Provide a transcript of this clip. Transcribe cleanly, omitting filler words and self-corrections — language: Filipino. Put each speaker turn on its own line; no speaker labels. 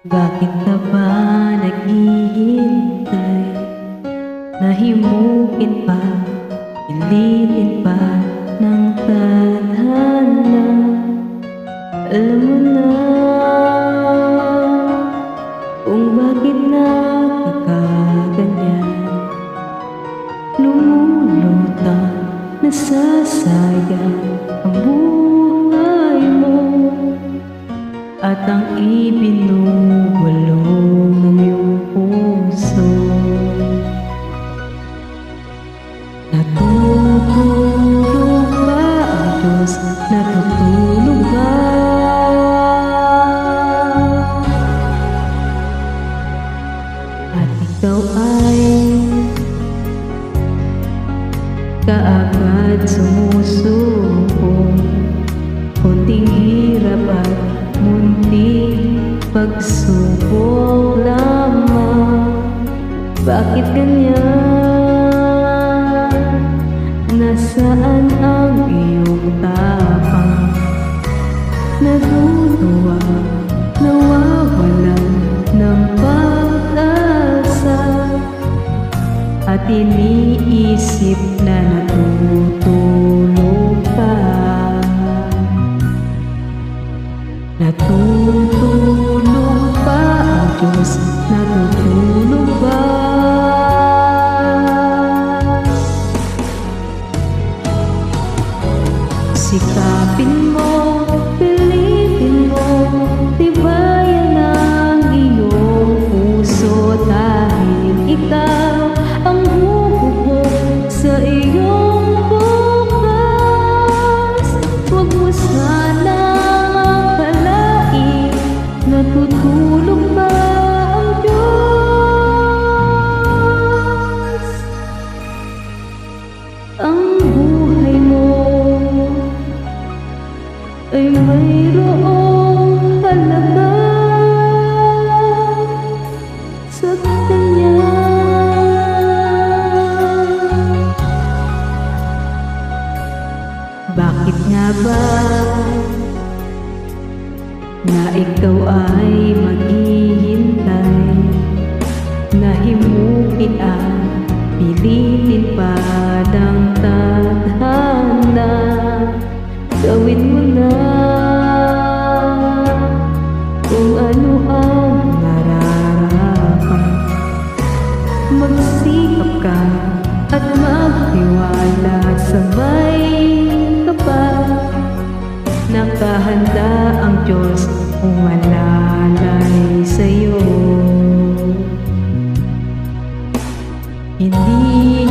Bakit ka ba naghihintay? Nahimukin pa, pilitin pa ng tadhana. Alam mo na kung bakit nakakaganyan. Lumulutang, nasasayang ang buhay mo at ang ibinubulong ng iyong puso. Natutulog ba ang Diyos? Natutulog ba? At ikaw ay kaagad sumusuko. Kunting hirap at munting pagsubok lamang. Bakit ganyan? Nasaan ang iyong tapang? Natutuwa, nawawalan ng pag-asa, at iniisip na natutulog ka. Natutulog ba ang Diyos? Natutulog ba? Sikapin mo, pilitin mo, tibayan ang iyong puso dahil ikaw ang bububog sa iyong bukas. Huwag mo sanang akalain, natutulog ba ang Diyos? Ang buhay mo ay mayroong halaga sa Kanya. Bakit nga ba na ikaw ay maghihintay? Nahimukin ang pilitin pa ng tadhana. Gawin mo na kung ano ang nararapat. Magsikap ka at magtiwala, sabay kapag nakahanda ang Diyos umalalay sa'yo. Hindi